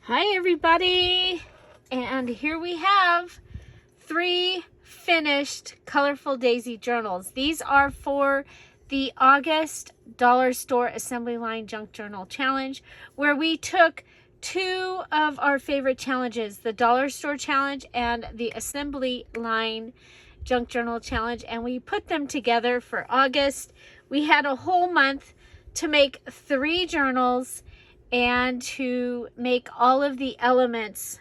Hi everybody, and here we have 3 finished colorful daisy journals. These are for the August Dollar Store Assembly Line Junk Journal Challenge, where we took 2 of our favorite challenges, the Dollar Store Challenge and the Assembly Line Junk Journal Challenge, and we put them together for August. We had a whole month to make 3 journals and to make all of the elements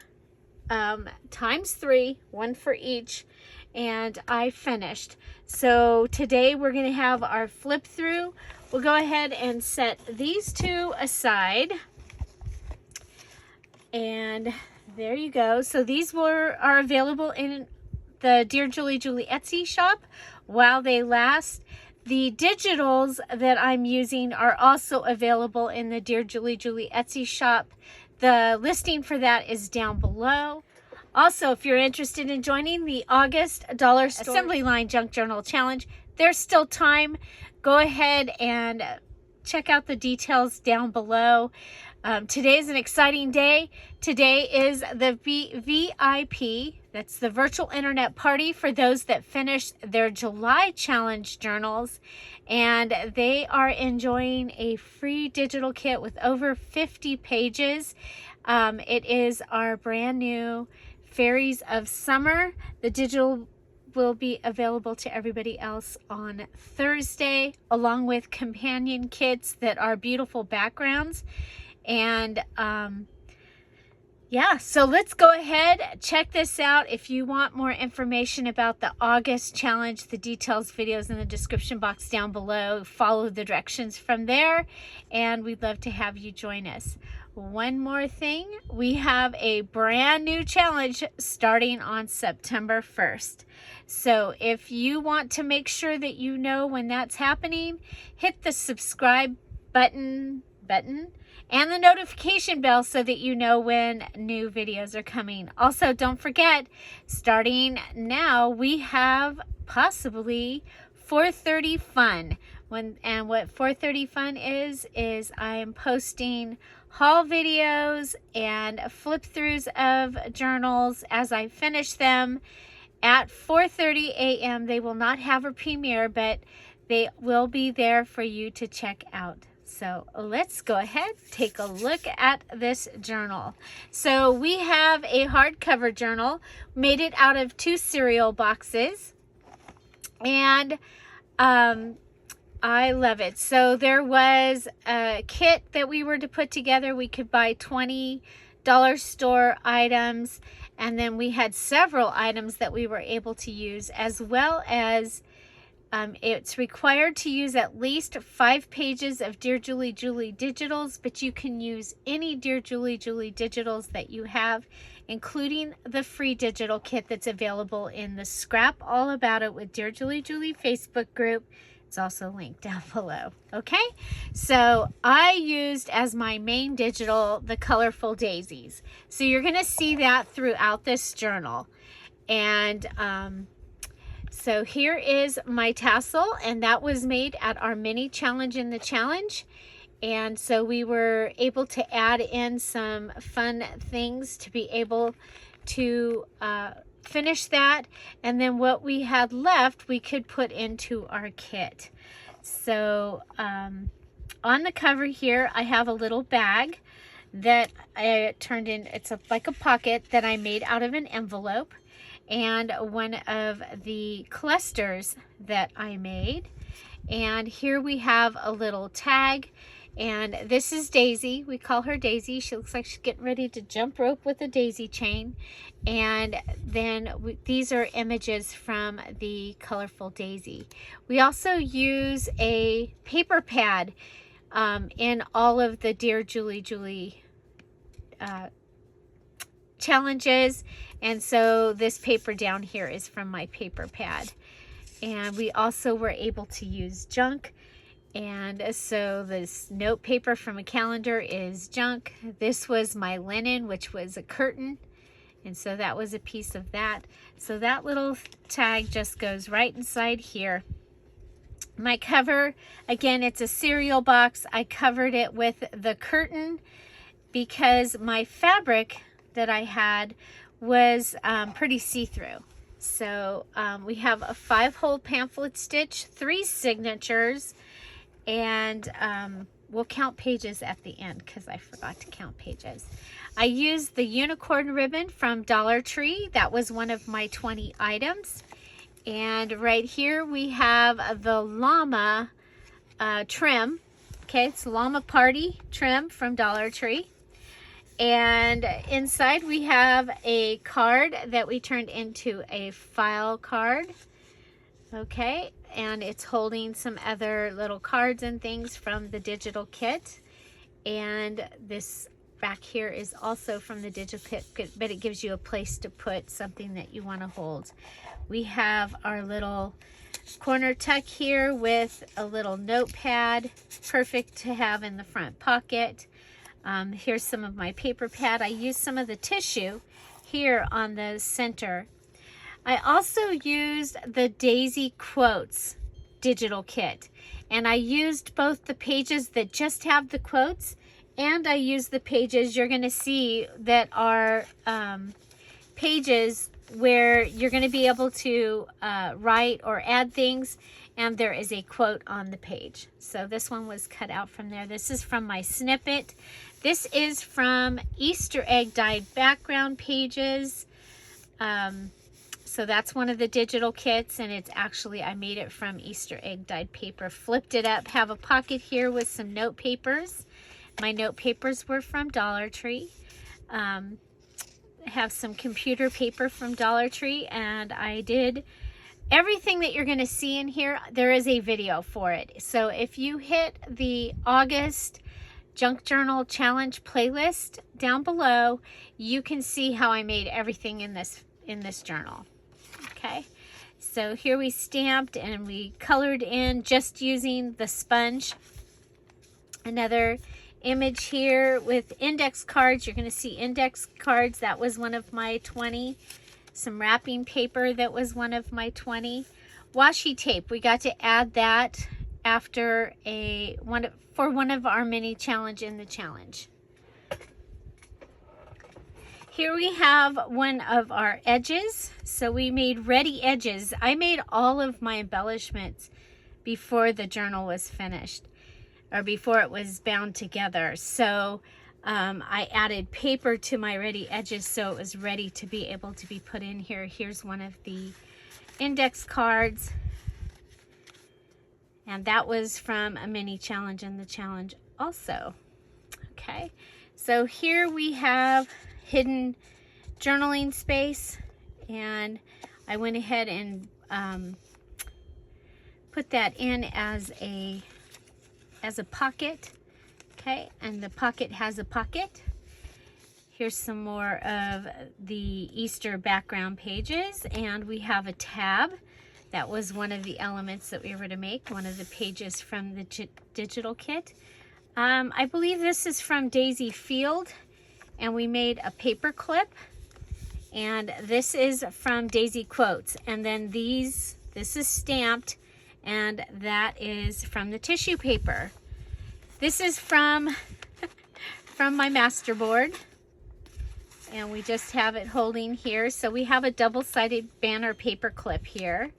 times 3, 1 for each, and I finished. So today we're going to have our flip through. We'll go ahead and set these 2 aside, and there you go. So these are available in the Dear Julie Julie Etsy shop while they last. The digitals that I'm using are also available in the Dear Julie Julie Etsy shop. The listing for that is down below. Also, if you're interested in joining the August Dollar Store Assembly Line Junk Journal Challenge, there's still time. Go ahead and check out the details down below. Today is an exciting day. Today is the VIP, that's the virtual internet party for those that finished their July challenge journals, and they are enjoying a free digital kit with over 50 pages. It is our brand new Fairies of Summer. The digital will be available to everybody else on Thursday, along with companion kits that are beautiful backgrounds. And yeah, so let's go ahead, check this out. If you want more information about the August challenge, the details videos in the description box down below. Follow the directions from there, and we'd love to have you join us. One more thing, we have a brand new challenge starting on September 1st. So if you want to make sure that you know when that's happening, hit the subscribe button and the notification bell so that you know when new videos are coming. Also, don't forget, starting now, we have possibly 430 fun. And what 430 fun is I am posting haul videos and flip throughs of journals as I finish them at 4:30 a.m. They will not have a premiere, but they will be there for you to check out. So let's go ahead, take a look at this journal. So we have a hardcover journal, made it out of 2 cereal boxes, and I love it. So there was a kit that we were to put together. We could buy 20 dollar store items, and then we had several items that we were able to use, as well as it's required to use at least 5 pages of Dear Julie Julie digitals, but you can use any Dear Julie Julie digitals that you have, including the free digital kit that's available in the Scrap All About It with Dear Julie Julie Facebook group. It's also linked down below. Okay, so I used as my main digital the colorful daisies. So you're going to see that throughout this journal. And so here is my tassel, and that was made at our mini challenge in the challenge. And so we were able to add in some fun things to be able to finish that, and then what we had left we could put into our kit. So on the cover here I have a little bag that I turned in. It's like a pocket that I made out of an envelope, and one of the clusters that I made. And here we have a little tag, and this is Daisy. We call her Daisy. She looks like she's getting ready to jump rope with a daisy chain. And then these are images from the colorful daisy. We also use a paper pad in all of the Dear Julie Julie challenges, and so this paper down here is from my paper pad. And we also were able to use junk, and so this note paper from a calendar is junk. This was my linen, which was a curtain, and so that was a piece of that. So that little tag just goes right inside here. My cover, again, it's a cereal box. I covered it with the curtain because my fabric that I had was pretty see-through. So we have a 5-hole pamphlet stitch, 3 signatures, and we'll count pages at the end because I forgot to count pages. I used the unicorn ribbon from Dollar Tree. That was one of my 20 items. And right here we have the llama trim. Okay, it's llama party trim from Dollar Tree. And inside we have a card that we turned into a file card. Okay, and it's holding some other little cards and things from the digital kit. And this back here is also from the digital kit, but it gives you a place to put something that you want to hold. We have our little corner tuck here with a little notepad, perfect to have in the front pocket. Here's some of my paper pad. I used some of the tissue here on the center. I also used the Daisy Quotes digital kit, and I used both the pages that just have the quotes, and I used the pages you're going to see that are pages where you're going to be able to write or add things, and there is a quote on the page. So this one was cut out from there. This is from my snippet. This is from Easter egg dyed background pages. So that's one of the digital kits, and it's actually, I made it from Easter egg dyed paper. Flipped it up, have a pocket here with some note papers. My note papers were from Dollar Tree. Have some computer paper from Dollar Tree, and I did everything that you're going to see in here. There is a video for it. So if you hit the August Junk Journal Challenge playlist down below, you can see how I made everything in this journal. Okay, so here we stamped and we colored in just using the sponge. Another image here with index cards. You're going to see index cards. That was one of my 20. Some wrapping paper. That was one of my 20. Washi tape. We got to add that after for one of our mini challenge in the challenge. Here we have one of our edges. So we made ready edges. I made all of my embellishments before the journal was finished, or before it was bound together. So I added paper to my ready edges so it was ready to be able to be put in here. Here's one of the index cards. And that was from a mini challenge in the challenge also. Okay, so here we have hidden journaling space, and I went ahead and put that in as a pocket. Okay, and the pocket has a pocket. Here's some more of the Easter background pages, and we have a tab. That was one of the elements that we were to make, one of the pages from the digital kit. I believe this is from Daisy Field, and we made a paper clip, and this is from Daisy Quotes, and then this is stamped, and that is from the tissue paper. This is from my masterboard, and we just have it holding here. So we have a double-sided banner paper clip here,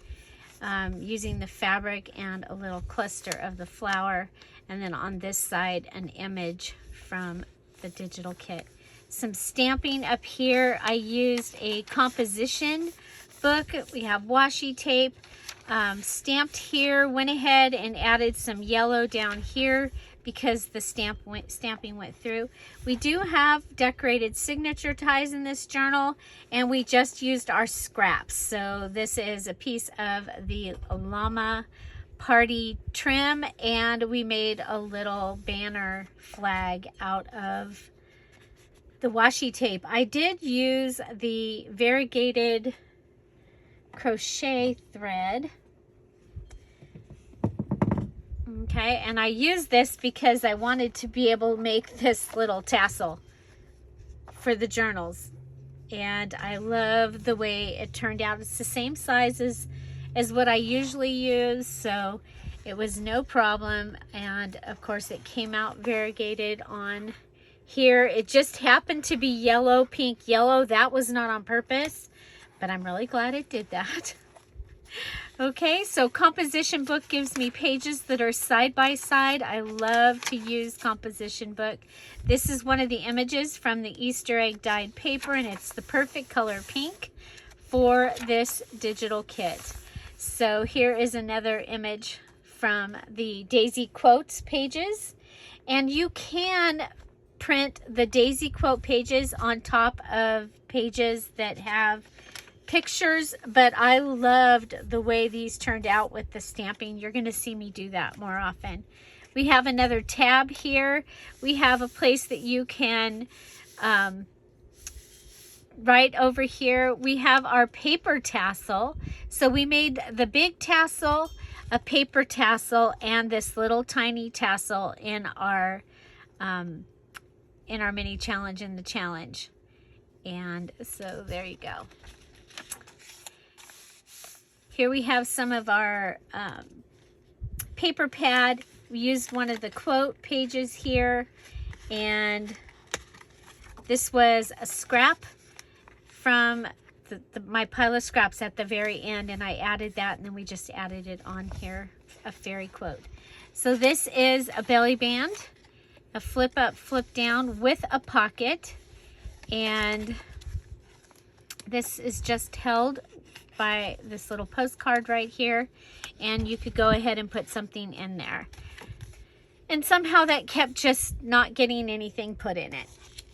using the fabric and a little cluster of the flower, and then on this side an image from the digital kit. Some stamping up here. I used a composition book. We have washi tape stamped here. Went ahead and added some yellow down here because the stamping went through. We do have decorated signature ties in this journal, and we just used our scraps. So this is a piece of the llama party trim, and we made a little banner flag out of the washi tape. I did use the variegated crochet thread. Okay, and I used this because I wanted to be able to make this little tassel for the journals, and I love the way it turned out. It's the same size as what I usually use, so it was no problem. And of course it came out variegated on here. It just happened to be yellow, pink, yellow. That was not on purpose, but I'm really glad it did that. Okay, so composition book gives me pages that are side by side. I love to use composition book. This is one of the images from the Easter egg dyed paper, and it's the perfect color pink for this digital kit. So here is another image from the Daisy Quotes pages, and you can print the Daisy Quote pages on top of pages that have pictures, but I loved the way these turned out with the stamping. You're going to see me do that more often. We have another tab here. We have a place that you can right over here. We have our paper tassel. So we made the big tassel, a paper tassel, and this little tiny tassel in our mini challenge in the challenge. And so there you go. Here we have some of our paper pad. We used one of the quote pages here, and this was a scrap from my pile of scraps at the very end, and I added that, and then we just added it on here, a fairy quote. So this is a belly band, a flip up, flip down with a pocket, and this is just held by this little postcard right here, and you could go ahead and put something in there. And somehow that kept just not getting anything put in it.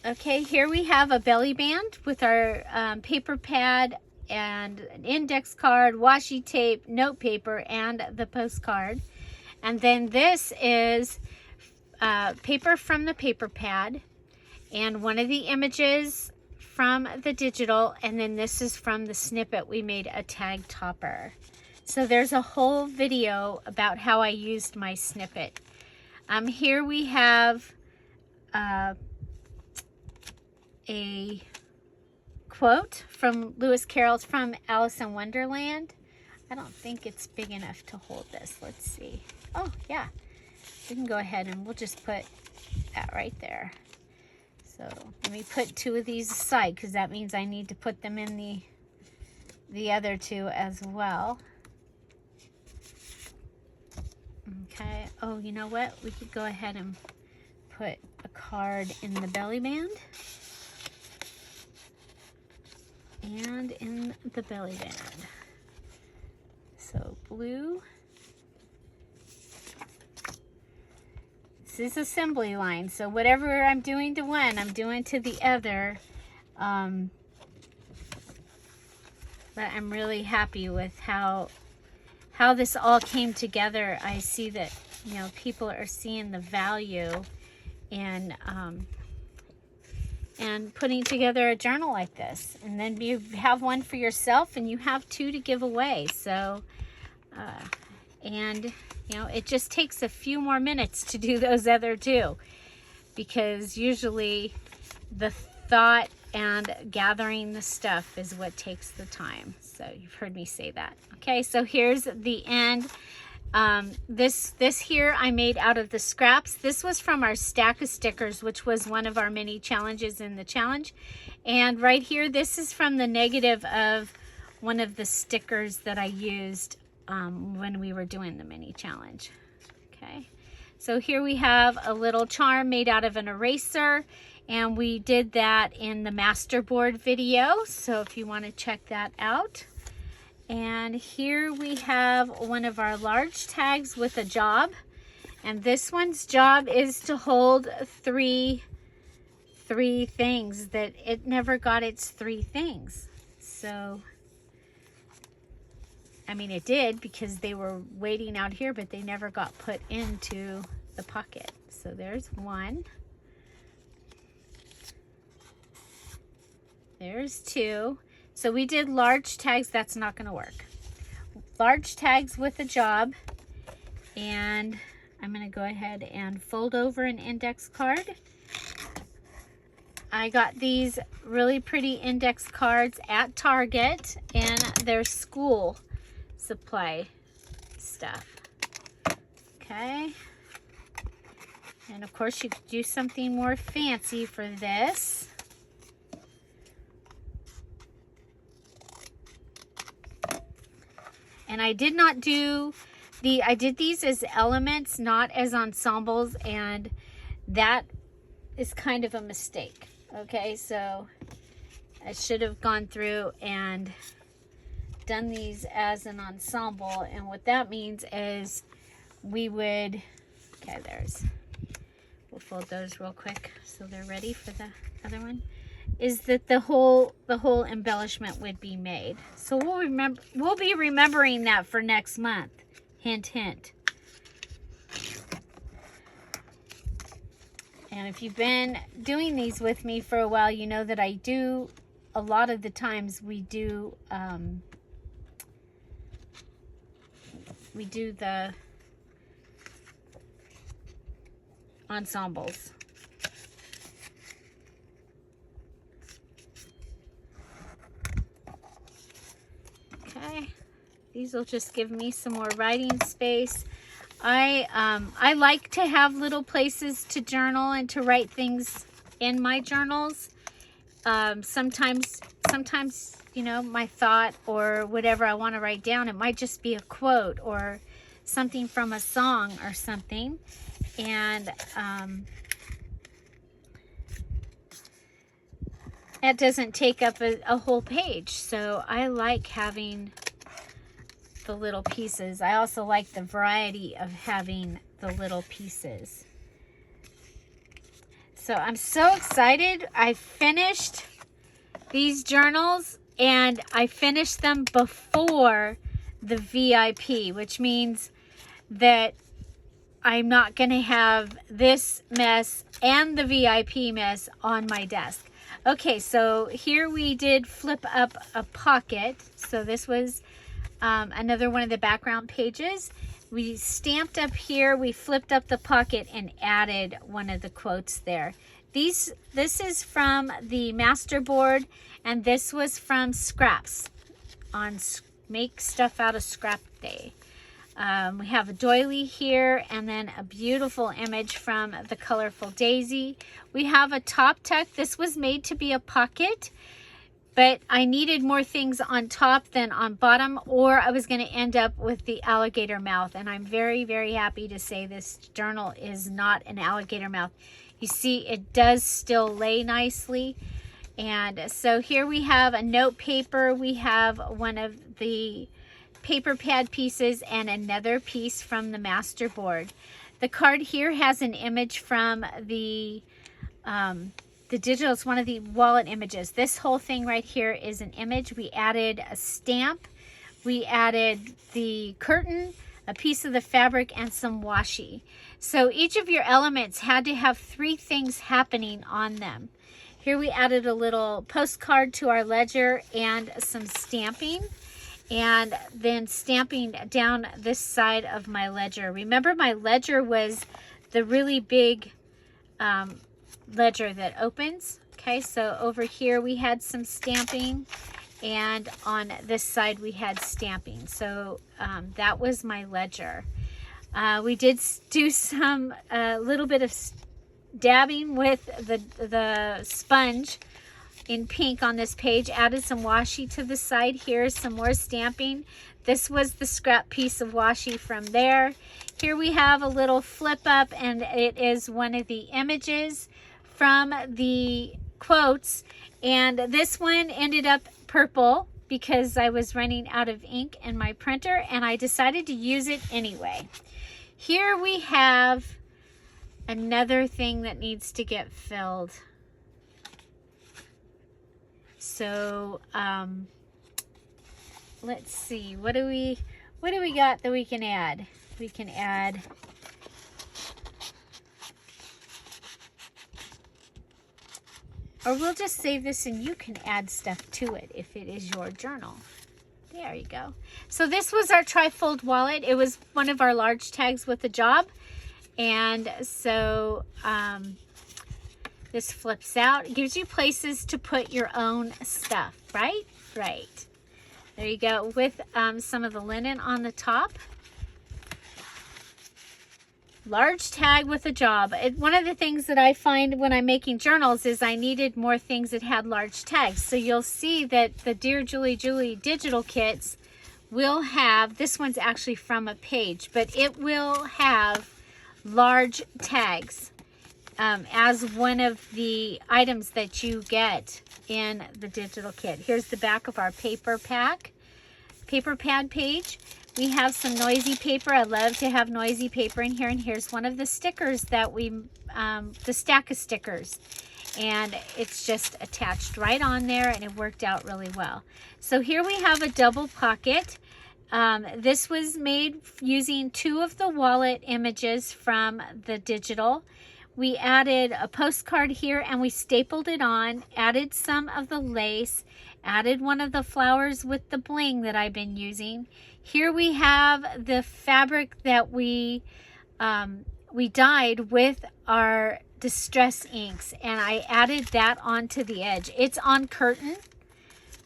Okay, here we have a belly band with our paper pad and an index card, washi tape, note paper, and the postcard. And then this is paper from the paper pad and one of the images from the digital, and then this is from the snippet we made a tag topper. So there's a whole video about how I used my snippet. Here we have a quote from Lewis Carroll's from Alice in Wonderland. I don't think it's big enough to hold this. Let's see. Oh yeah, we can go ahead and we'll just put that right there. So let me put two of these aside, because that means I need to put them in the other two as well. Okay. Oh, you know what? We could go ahead and put a card in the belly band. And in the belly band. So blue. This is assembly line, so whatever I'm doing to one, I'm doing to the other. But I'm really happy with how this all came together. I see that, you know, people are seeing the value in and putting together a journal like this. And then you have one for yourself, and you have two to give away. So, and you know, it just takes a few more minutes to do those other two, because usually the thought and gathering the stuff is what takes the time. So you've heard me say that. Okay, so here's the end. This here I made out of the scraps. This was from our stack of stickers, which was one of our mini challenges in the challenge. And right here, this is from the negative of one of the stickers that I used when we were doing the mini challenge. Okay, so here we have a little charm made out of an eraser, and we did that in the masterboard video, so if you want to check that out. And here we have one of our large tags with a job, and this one's job is to hold three things that it never got its three things. So I mean, it did, because they were waiting out here, but they never got put into the pocket. So there's one. There's two. So we did large tags. That's not going to work. Large tags with a job. And I'm going to go ahead and fold over an index card. I got these really pretty index cards at Target, and they're school supply stuff. Okay, And of course you could do something more fancy for this. And I did not do I did these as elements, not as ensembles, and that is kind of a mistake. Okay, so I should have gone through and done these as an ensemble, and what that means is we would, okay, we'll fold those real quick so they're ready for the other one, is that the whole embellishment would be made. So we'll be remembering that for next month. Hint, hint. And if you've been doing these with me for a while, you know that I do, a lot of the times we do the ensembles. Okay, these will just give me some more writing space. I like to have little places to journal and to write things in my journals. Sometimes, you know, my thought or whatever I want to write down, it might just be a quote or something from a song or something. And that doesn't take up a whole page. So I like having the little pieces. I also like the variety of having the little pieces. So I'm so excited. I finished these journals and I finished them before the VIP, which means that I'm not going to have this mess and the VIP mess on my desk. Okay, so here we did flip up a pocket. So this was another one of the background pages. We stamped up here, we flipped up the pocket and added one of the quotes there. This is from the master board, and this was from scraps on Make Stuff Out of Scrap Day. We have a doily here and then a beautiful image from the colorful daisy. We have a top tuck. This was made to be a pocket, but I needed more things on top than on bottom, or I was going to end up with the alligator mouth. And I'm very, very happy to say this journal is not an alligator mouth. You see, it does still lay nicely. And so here we have a note paper. We have one of the paper pad pieces and another piece from the master board. The card here has an image from the digital. It's one of the wallet images. This whole thing right here is an image. We added a stamp. We added the curtain, a piece of the fabric, and some washi. So each of your elements had to have 3 things happening on them. Here we added a little postcard to our ledger and some stamping, and then stamping down this side of my ledger. Remember, my ledger was the really big ledger that opens. Okay, so over here we had some stamping, and on this side we had stamping. So that was my ledger. We did do some little bit of dabbing with the sponge in pink on this page. Added some washi to the side here, some more stamping. This was the scrap piece of washi from there. Here we have a little flip up, and it is one of the images from the quotes, and this one ended up purple because I was running out of ink in my printer, and I decided to use it anyway. Here we have another thing that needs to get filled. So let's see, what do we got that we can add? We can add or we'll just save this and you can add stuff to it if it is your journal. There you go. So this was our Trifold Wallet. It was one of our large tags with the job. And so this flips out. It gives you places to put your own stuff, right? Right. There you go, with some of the linen on the top. large tag with a job. One of the things that I find when I'm making journals is I needed more things that had large tags. So you'll see that the Dear Julie Julie digital kits will have, this one's actually from a page, but it will have large tags as one of the items that you get in the digital kit. Here's the back of our paper pad page. We have some noisy paper. I love to have noisy paper in here. And here's one of the stickers that the stack of stickers. And it's just attached right on there, and it worked out really well. So here we have a double pocket. This was made using 2 of the wallet images from the digital. We added a postcard here and we stapled it on, added some of the lace, added one of the flowers with the bling that I've been using. Here we have the fabric that we dyed with our distress inks, and I added that onto the edge. It's on curtain.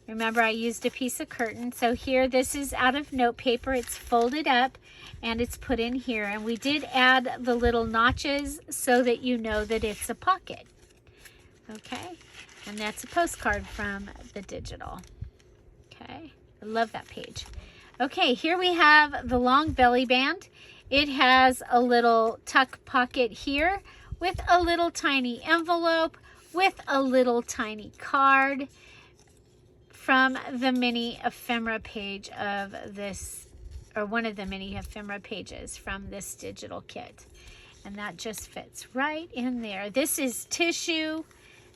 Remember, I used a piece of curtain. So here, this is out of note paper. It's folded up and it's put in here. And we did add the little notches so that you know that it's a pocket. Okay, and that's a postcard from the digital. Okay, I love that page. Okay, here we have the long belly band. It has a little tuck pocket here with a little tiny envelope with a little tiny card from the mini ephemera page of this, or one of the mini ephemera pages from this digital kit. And that just fits right in there. This is tissue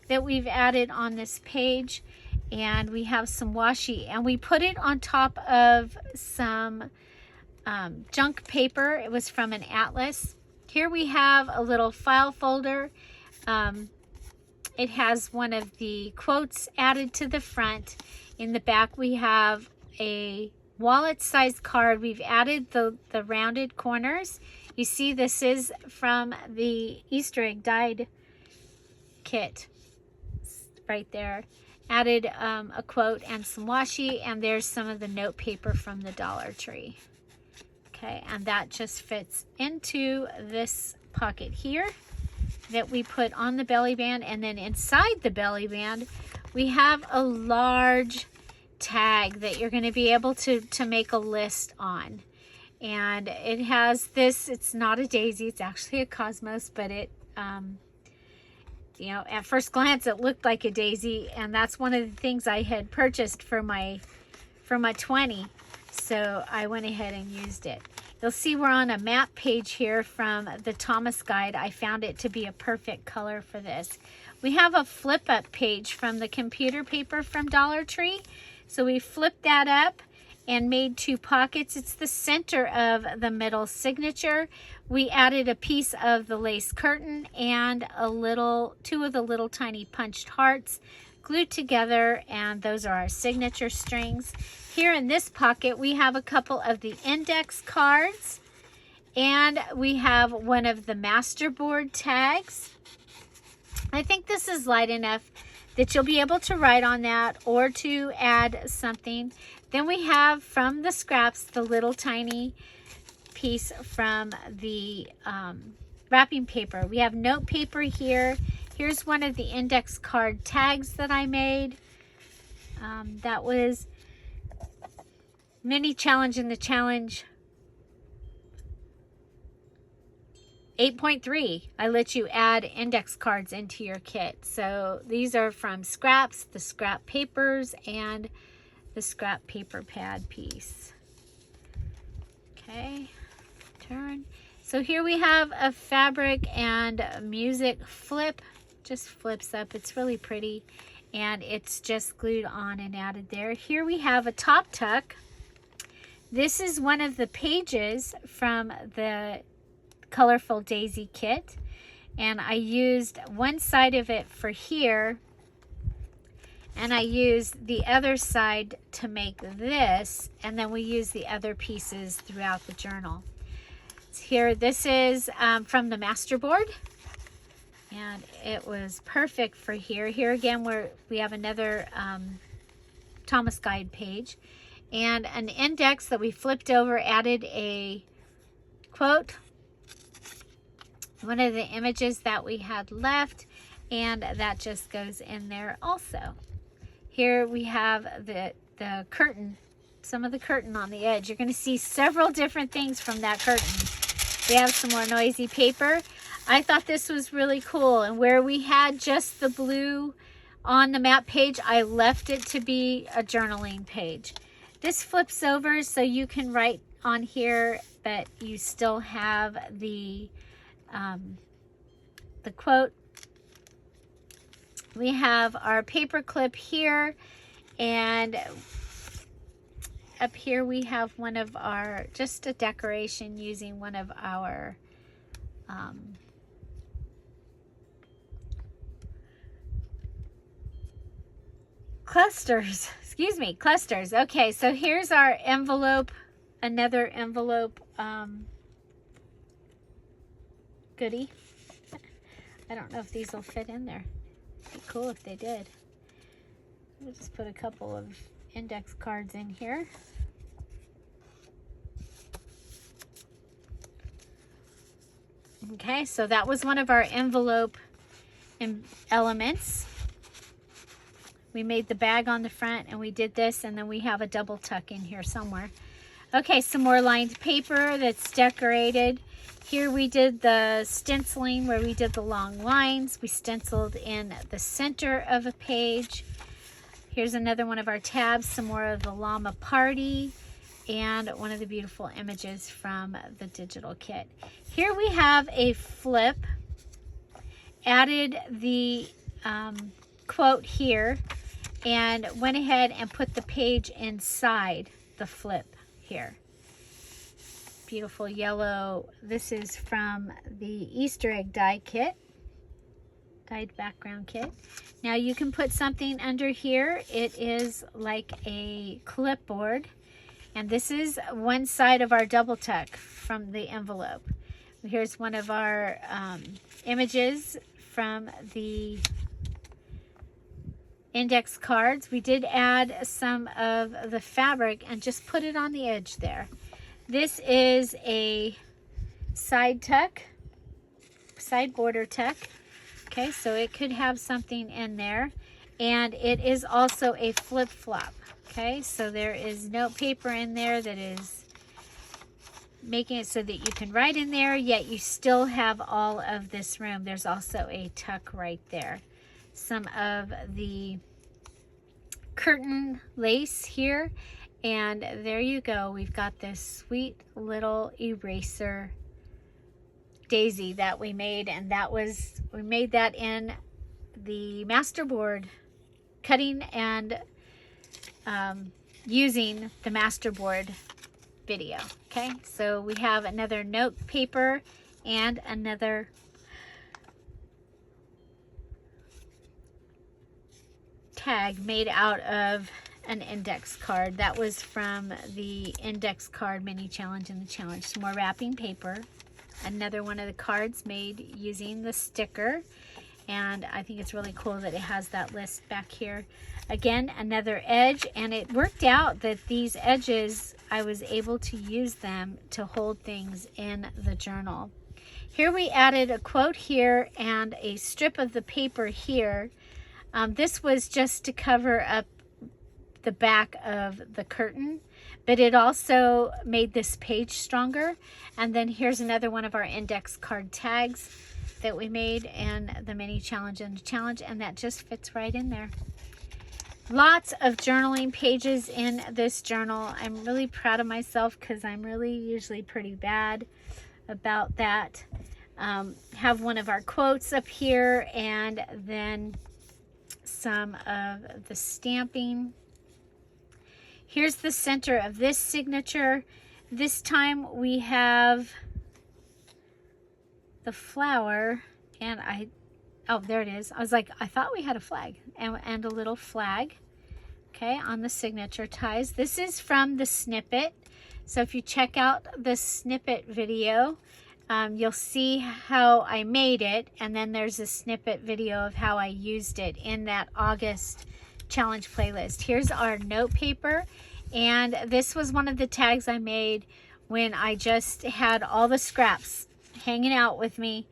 that we've added on this page, and we have some washi, and we put it on top of some junk paper. It was from an atlas. Here we have a little file folder. It has one of the quotes added to the front. In the back we have a wallet sized card. We've added the rounded corners. You see, this is from the Easter egg dyed kit right there. Added a quote and some washi, and there's some of the note paper from the Dollar Tree. Okay, and that just fits into this pocket here that we put on the belly band. And then inside the belly band we have a large tag that you're going to be able to make a list on. And it has this, it's not a daisy, it's actually a cosmos, but it you know, at first glance it looked like a daisy, and that's one of the things I had purchased for my 20, so I went ahead and used it. You'll see we're on a map page here from the Thomas Guide. I found it to be a perfect color for this. We have a flip up page from the computer paper from Dollar Tree. So we flipped that up and made 2 pockets. It's the center of the middle signature. We added a piece of the lace curtain and 2 of the little tiny punched hearts glued together, and those are our signature strings. Here in this pocket we have a couple of the index cards, and we have one of the masterboard tags. I think this is light enough that you'll be able to write on that or to add something. Then we have from the scraps the little tiny piece from the wrapping paper. We have note paper here. Here's one of the index card tags that I made. That was mini challenge in the challenge 8.3. I let you add index cards into your kit. So these are from scraps, the scrap papers, and the scrap paper pad piece. Okay, turn. So here we have a fabric and music flip. Just flips up. It's really pretty, and it's just glued on and added there. Here we have a top tuck. This is one of the pages from the Colorful Daisy kit, and I used one side of it for here, and I used the other side to make this, and then we use the other pieces throughout the journal. Here, this is from the masterboard, and it was perfect for here. Here again, we have another Thomas Guide page, and an index that we flipped over, added a quote, one of the images that we had left, and that just goes in there also. Here we have the curtain, some of the curtain on the edge. You're going to see several different things from that curtain. We have some more noisy paper. I thought this was really cool, and where we had just the blue on the map page, I left it to be a journaling page. This flips over so you can write on here, but you still have the quote. We have our paper clip here, and up here we have one of our, just a decoration using one of our clusters. Excuse me, clusters. Okay, so here's our envelope, another envelope goodie. I don't know if these will fit in there. It'd be cool if they did. We'll just put a couple of index cards in here. Okay, so that was one of our envelope elements. We made the bag on the front, and we did this, and then we have a double tuck in here somewhere. Okay, some more lined paper that's decorated. Here we did the stenciling where we did the long lines. We stenciled in the center of a page. Here's another one of our tabs, some more of the llama party, and one of the beautiful images from the digital kit. Here we have a flip. Added the quote here, and went ahead and put the page inside the flip here. Beautiful yellow. This is from the Easter egg die kit, dyed background kit. Now you can put something under here. It is like a clipboard, and this is one side of our double tuck from the envelope. Here's one of our images from the index cards. We did add some of the fabric and just put it on the edge there. This is a side tuck, side border tuck. Okay, so it could have something in there. And it is also a flip-flop. Okay, so there is note paper in there that is making it so that you can write in there, yet you still have all of this room. There's also a tuck right there. Some of the curtain lace here, and there you go. We've got this sweet little eraser daisy that we made, and that was, we made that in the masterboard, cutting and using the masterboard video. Okay, so we have another note paper and another tag made out of an index card. That was from the index card mini challenge and the challenge. Some more wrapping paper. Another one of the cards made using the sticker, and I think it's really cool that it has that list back here. Again, another edge, and it worked out that these edges, I was able to use them to hold things in the journal. Here we added a quote here and a strip of the paper here. This was just to cover up the back of the curtain, but it also made this page stronger. And then here's another one of our index card tags that we made in the mini challenge and challenge, and that just fits right in there. Lots of journaling pages in this journal. I'm really proud of myself because I'm really usually pretty bad about that. Have one of our quotes up here, and then some of the stamping. Here's the center of this signature. This time we have the flower, and oh, there it is. I was like, I thought we had a flag, and a little flag, okay, on the signature ties. This is from the snippet. So if you check out the snippet video, you'll see how I made it, and then there's a snippet video of how I used it in that August challenge playlist. Here's our note paper, and this was one of the tags I made when I just had all the scraps hanging out with me,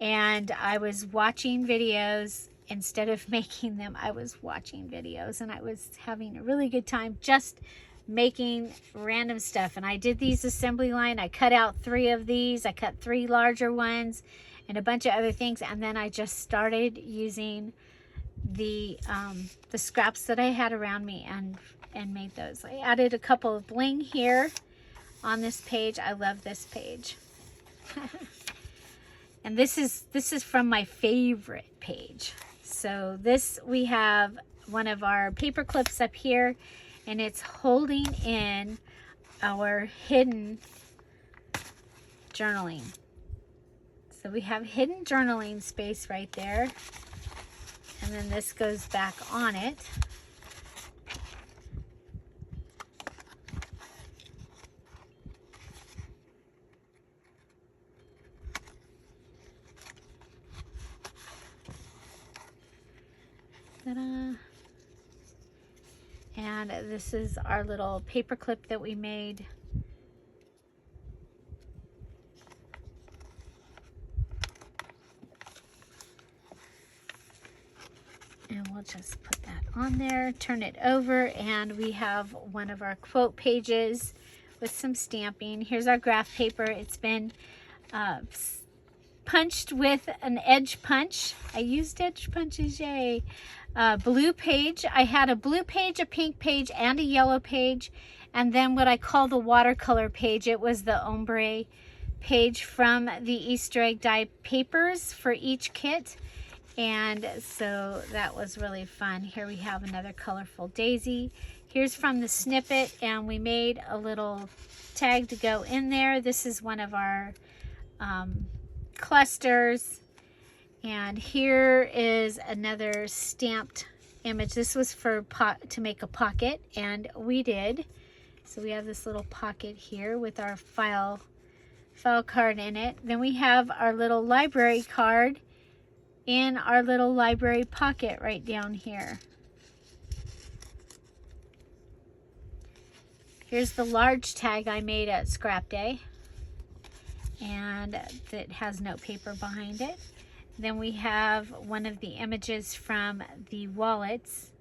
and I was watching videos. Instead of making them, I was watching videos, and I was having a really good time just making random stuff. And I did these assembly line. I cut out 3 of these. I cut 3 larger ones and a bunch of other things, and then I just started using the scraps that I had around me and made those. I added a couple of bling here on this page. I love this page. And this is from my favorite page. So this, we have one of our paper clips up here, and it's holding in our hidden journaling. So we have hidden journaling space right there. And then this goes back on it. Ta-da. And this is our little paper clip that we made. And we'll just put that on there, turn it over, and we have one of our quote pages with some stamping. Here's our graph paper. It's been punched with an edge punch. I used edge punches, yay. Blue page. I had a blue page, a pink page, and a yellow page. And then what I call the watercolor page. It was the ombre page from the Easter egg die papers for each kit. And so that was really fun. Here we have another colorful daisy. Here's from the snippet, and we made a little tag to go in there. This is one of our clusters. And here is another stamped image. This was for to make a pocket, and we did. So we have this little pocket here with our file card in it. Then we have our little library card in our little library pocket right down here. Here's the large tag I made at Scrap Day, and that has note paper behind it. Then we have one of the images from the wallets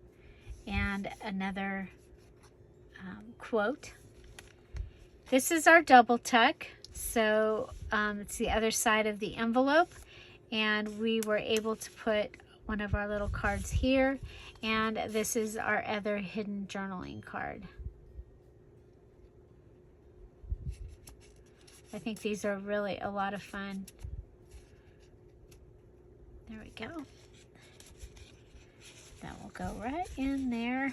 and another quote. This is our double tuck, so it's the other side of the envelope. And we were able to put one of our little cards here. And this is our other hidden journaling card. I think these are really a lot of fun. There we go. That will go right in there.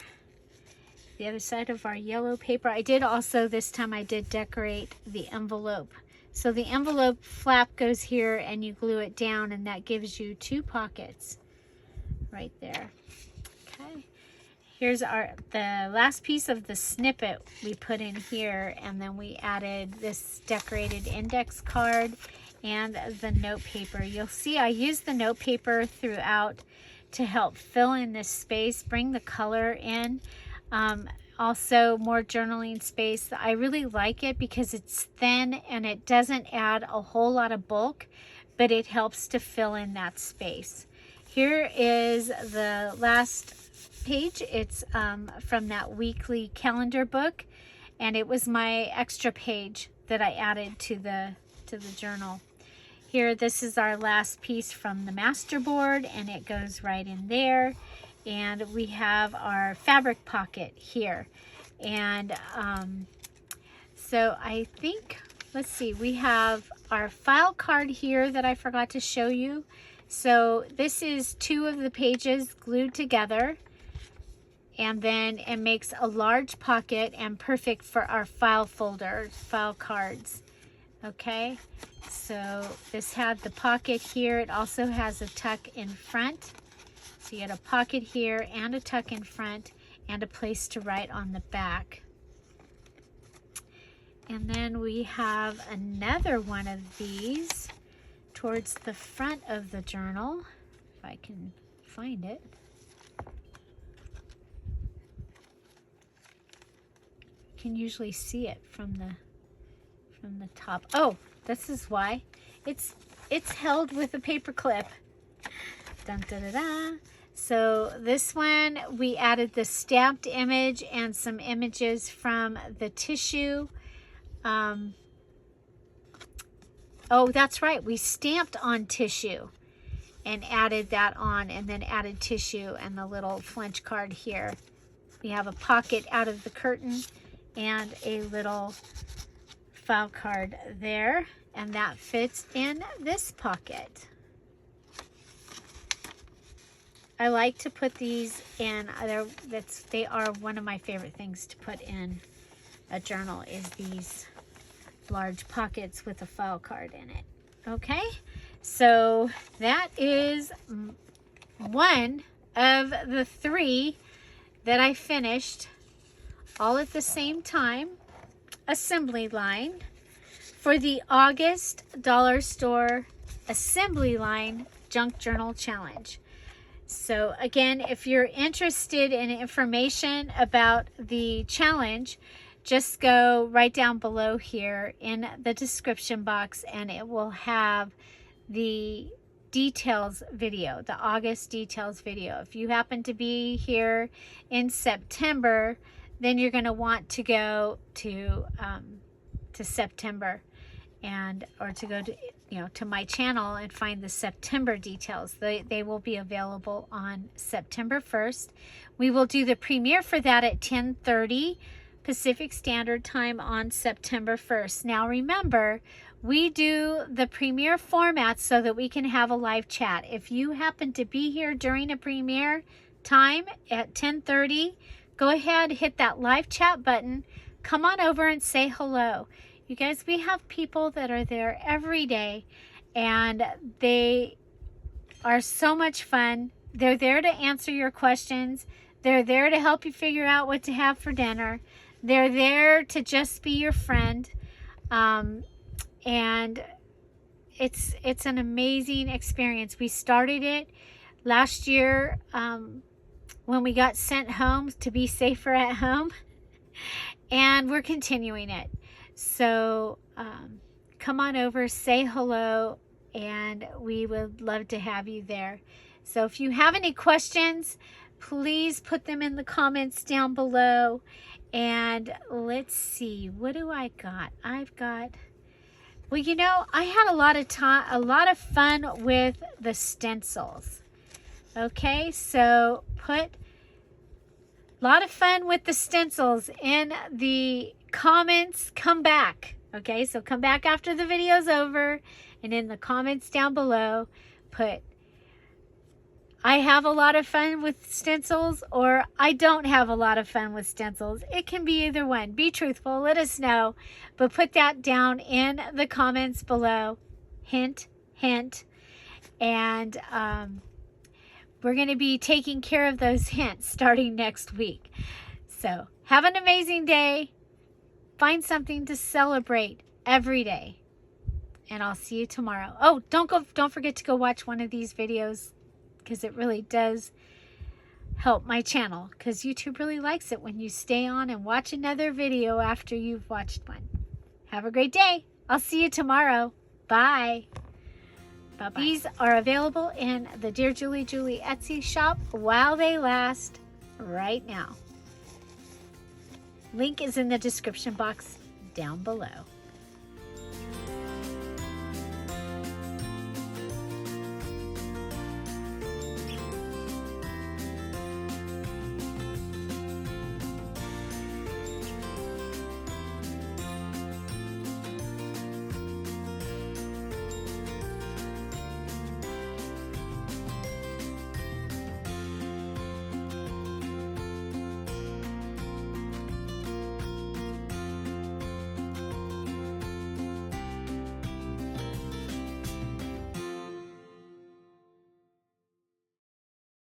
The other side of our yellow paper. I did also, this time I did decorate the envelope. So the envelope flap goes here and you glue it down, and that gives you 2 pockets right there. Okay. Here's the last piece of the snippet we put in here, and then we added this decorated index card and the note paper. You'll see I used the note paper throughout to help fill in this space, bring the color in. Also, more journaling space. I really like it because it's thin and it doesn't add a whole lot of bulk, but it helps to fill in that space. Here is the last page. It's from that weekly calendar book, and it was my extra page that I added to the journal. Here, this is our last piece from the master board, and it goes right in there. And we have our fabric pocket here. And so I think, let's see, we have our file card here that I forgot to show you. So this is 2 of the pages glued together. And then it makes a large pocket and perfect for our file folder, file cards. Okay, so this had the pocket here. It also has a tuck in front. So you had a pocket here and a tuck in front and a place to write on the back. And then we have another one of these towards the front of the journal, if I can find it. You can usually see it from the top. Oh, this is why. It's it's held with a paper clip. Dun, da, da, da. So this one, we added the stamped image and some images from the tissue. Oh, that's right. We stamped on tissue and added that on, and then added tissue and the little flinch card here. We have a pocket out of the curtain and a little file card there, and that fits in this pocket. I like to put these in, they are one of my favorite things to put in a journal, is these large pockets with a file card in it. Okay, so that is one of the 3 that I finished all at the same time, assembly line, for the August Dollar Store Assembly Line Junk Journal Challenge. So again, if you're interested in information about the challenge, just go right down below here in the description box, and it will have the details video, the August details video. If you happen to be here in September, then you're going to want to go to September, or to go to, to my channel and find the September details. They will be available on September 1st. We will do the premiere for that at 10:30 Pacific Standard Time on September 1st. Now remember, we do the premiere format so that we can have a live chat. If you happen to be here during a premiere time at 10:30, go ahead, hit that live chat button, come on over and say hello. You guys, we have people that are there every day, and they are so much fun. They're there to answer your questions. They're there to help you figure out what to have for dinner. They're there to just be your friend. And it's an amazing experience. We started it last year when we got sent home to be safer at home, and we're continuing it. So come on over, say hello, and we would love to have you there. So if you have any questions, please put them in the comments down below. And let's see, what do I got? I've got, well, I had a lot of fun with the stencils. Okay, so put a lot of fun with the stencils in the comments. Come back. Okay, so come back after the video's over, and in the comments down below, put I have a lot of fun with stencils, or I don't have a lot of fun with stencils. It can be either one. Be truthful. Let us know. But put that down in the comments below. Hint, hint. And we're going to be taking care of those hints starting next week. So have an amazing day. Find something to celebrate every day. And I'll see you tomorrow. Oh, don't forget to go watch one of these videos, because it really does help my channel, because YouTube really likes it when you stay on and watch another video after you've watched one. Have a great day. I'll see you tomorrow. Bye. Bye-bye. These are available in the Dear Julie Julie Etsy shop while they last right now. Link is in the description box down below.